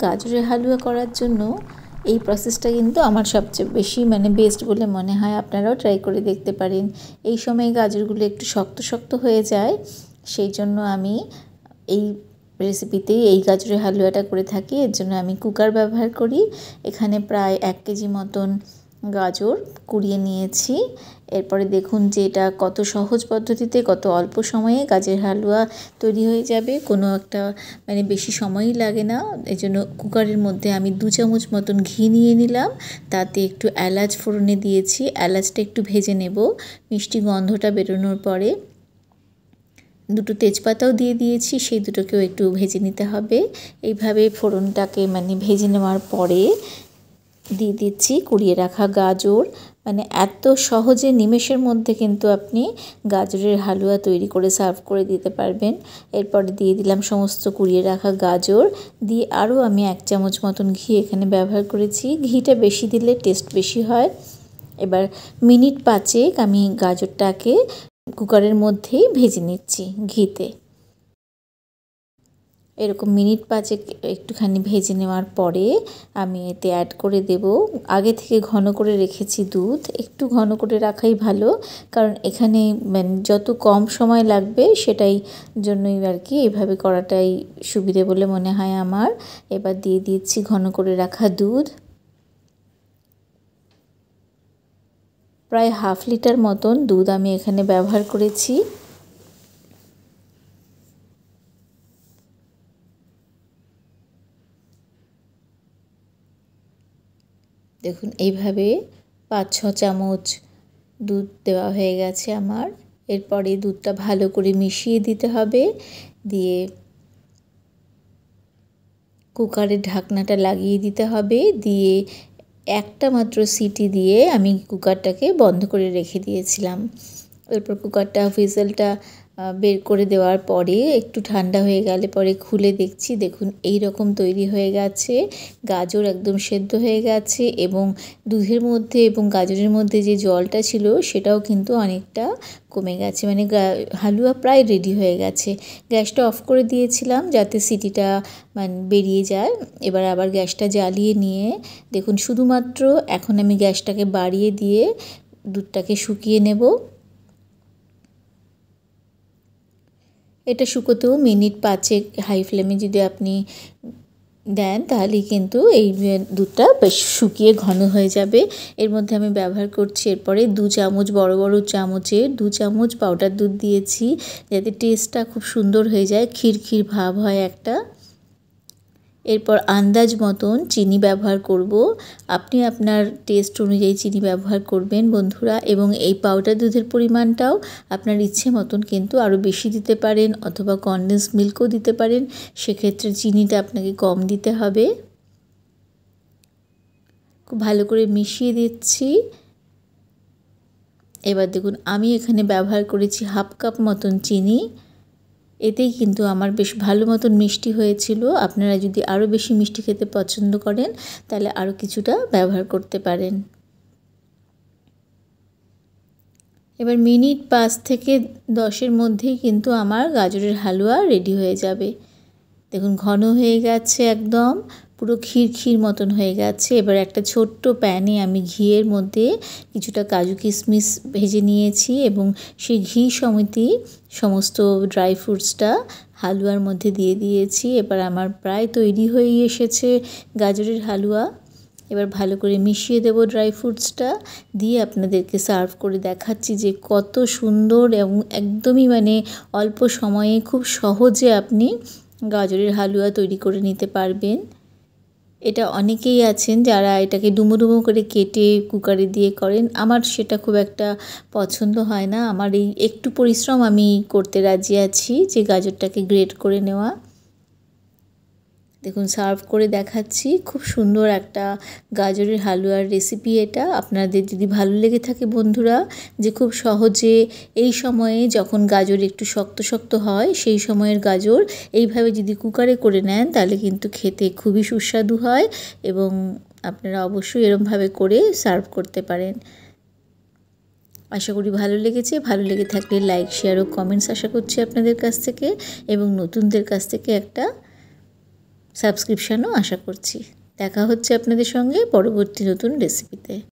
গাজরের হালুয়া করার জন্য এই প্রসেসটা কিন্তু আমার সবচেয়ে বেশি বেস্ট বলে মনে হয়। আপনারাও ট্রাই করে দেখতে পারেন। এই সময় গাজরগুলো একটু শক্ত শক্ত হয়ে যায়, সেই জন্য আমি এই রেসিপিতেই এই গাজরের হালুয়াটা করে থাকি। এর জন্য আমি কুকার ব্যবহার করি। এখানে প্রায় 1 কেজি মতন গাজর কুড়িয়ে নিয়েছি। এরপরে দেখুন যে এটা কত সহজ পদ্ধতিতে, কত অল্প সময়ে গাজরের হালুয়া তৈরি হয়ে যাবে। কোনো একটা বেশি সময়ই লাগে না। এই জন্য কুকারের মধ্যে আমি 2 চামচ মতন ঘি নিয়ে নিলাম। তাতে একটু এলাচ ফোড়নে দিয়েছি। এলাচটা একটু ভেজে নেব। মিষ্টি গন্ধটা বেরোনোর পরে দুটো তেজপাতাও দিয়ে দিয়েছি, সেই দুটোকেও একটু ভেজে নিতে হবে। এইভাবে ফোড়নটাকে ভেজে নেওয়ার পরে দিয়ে দিচ্ছি কুড়িয়ে রাখা গাজর। এত সহজে নিমেষের মধ্যে কিন্তু আপনি গাজরের হালুয়া তৈরি করে সার্ভ করে দিতে পারবেন। এরপরে দিয়ে দিলাম সমস্ত কুড়িয়ে রাখা গাজর, দিয়ে আরও আমি 1 চামচ মতন ঘি এখানে ব্যবহার করেছি। ঘিটা বেশি দিলে টেস্ট বেশি হয়। এবার মিনিট 5 আমি গাজরটাকে কুকারের মধ্যেই ভেজে নিচ্ছি ঘিতে। এরকম মিনিট 5 একটুখানি ভেজে নেওয়ার পরে আমি এতে অ্যাড করে দেব আগে থেকে ঘন করে রেখেছি দুধ। একটু ঘন করে রাখাই ভালো, কারণ এখানে যত কম সময় লাগবে সেটাই জন্যই আর কি এভাবে করাটাই সুবিধে বলে মনে হয় আমার। এবার দিয়ে দিচ্ছি ঘন করে রাখা দুধ। প্রায় ½ লিটার মতন দুধ আমি এখানে ব্যবহার করেছি। দেখুন এইভাবে 5-6 চামচ দুধ দেওয়া হয়ে গেছে আমার। এরপরে দুধটা ভালো করে মিশিয়ে দিতে হবে। দিয়ে কুকারের ঢাকনাটা লাগিয়ে দিতে হবে। দিয়ে একটা মাত্র সিটি দিয়ে আমি কুকারটাকে বন্ধ করে রেখে দিয়েছিলাম। এরপর কুকারটা হুইসেলটা বের করে দেওয়ার পরে একটু ঠান্ডা হয়ে গেলে পরে খুলে দেখছি, দেখুন এই রকম তৈরি হয়ে গেছে। গাজর একদম সেদ্ধ হয়ে গেছে এবং দুধের মধ্যে এবং গাজরের মধ্যে যে জলটা ছিল সেটাও কিন্তু অনেকটা কমে গেছে। হালুয়া প্রায় রেডি হয়ে গেছে। গ্যাসটা অফ করে দিয়েছিলাম যাতে সিটিটা বেরিয়ে যায়। এবার আবার গ্যাসটা জ্বালিয়ে নিয়ে দেখুন শুধুমাত্র এখন আমি গ্যাসটাকে বাড়িয়ে দিয়ে দুধটাকে শুকিয়ে নেব। এটা শুকোতেও মিনিট 5 হাই ফ্লেমে যদি আপনি দেন তাহলেই কিন্তু এই দুধটা বেশ শুকিয়ে ঘন হয়ে যাবে। এর মধ্যে আমি ব্যবহার করছি এরপরে 2 চামচ বড় বড় চামচে 2 চামচ পাউডার দুধ দিয়েছি, যাতে টেস্টটা খুব সুন্দর হয়ে যায়, ক্ষীর ক্ষীর ভাব হয় একটা। এরপর আন্দাজ মতন চিনি ব্যবহার করব। আপনি আপনার টেস্ট অনুযায়ী চিনি ব্যবহার করবেন বন্ধুরা। এবং এই পাউডার দুধের পরিমাণটাও আপনার ইচ্ছে মতন কিন্তু আরও বেশি দিতে পারেন, অথবা কনডেন্স মিল্কও দিতে পারেন। সেক্ষেত্রে চিনিটা আপনাকে কম দিতে হবে। খুব ভালো করে মিশিয়ে দিচ্ছি। এবার দেখুন আমি এখানে ব্যবহার করেছি ½ কাপ মতন চিনি। এতেই কিন্তু আমার বেশ ভালো মতন মিষ্টি হয়েছিল। আপনারা যদি আরও বেশি মিষ্টি খেতে পছন্দ করেন তাহলে আরও কিছুটা ব্যবহার করতে পারেন। এবার মিনিট 5 থেকে 10-এর মধ্যেই কিন্তু আমার গাজরের হালুয়া রেডি হয়ে যাবে। দেখুন ঘন হয়ে গেছে, একদম পুরো ক্ষীর ক্ষীর মতন হয়ে গেছে। এবার একটা ছোট্ট প্যানে আমি ঘিয়ের মধ্যে কিছুটা কাজু কিশমিশ ভেজে নিয়েছি এবং সেই ঘি সমেতই সমস্ত ড্রাই ফ্রুটসটা হালুয়ার মধ্যে দিয়ে দিয়েছি। এবার আমার প্রায় তৈরি হয়েই এসেছে গাজরের হালুয়া। এবার ভালো করে মিশিয়ে দেব ড্রাই ফ্রুটসটা, দিয়ে আপনাদেরকে সার্ভ করে দেখাচ্ছি যে কত সুন্দর এবং একদমই অল্প সময়ে খুব সহজে আপনি গাজরের হালুয়া তৈরি করে নিতে পারবেন। এটা অনেকেই আছেন যারা এটাকে ডুমো ডুমো করে কেটে কুকারে দিয়ে করেন। আমার সেটা খুব একটা পছন্দ হয় না। আমার এই একটু পরিশ্রম আমি করতে রাজি আছি, যে গাজরটাকে গ্রেট করে নেওয়া। দেখুন সার্ভ করে দেখাচ্ছি, খুব সুন্দর একটা গাজরের হালুয়ার রেসিপি এটা। আপনাদের যদি ভালো লেগে থাকে বন্ধুরা, যে খুব সহজে এই সময়ে যখন গাজর একটু শক্ত শক্ত হয় সেই সময়ের গাজর এইভাবে যদি কুকারে করে নেন তাহলে কিন্তু খেতে খুবই সুস্বাদু হয়, এবং আপনারা অবশ্যই এরমভাবে করে সার্ভ করতে পারেন। আশা করি ভালো লেগেছে। ভালো লেগে থাকলে লাইক, শেয়ার ও কমেন্টস আশা করছি আপনাদের কাছ থেকে, এবং নতুনদের কাছ থেকে একটা সাবস্ক্রিপশানও আশা করছি। দেখা হচ্ছে আপনাদের সঙ্গে পরবর্তী নতুন রেসিপিতে।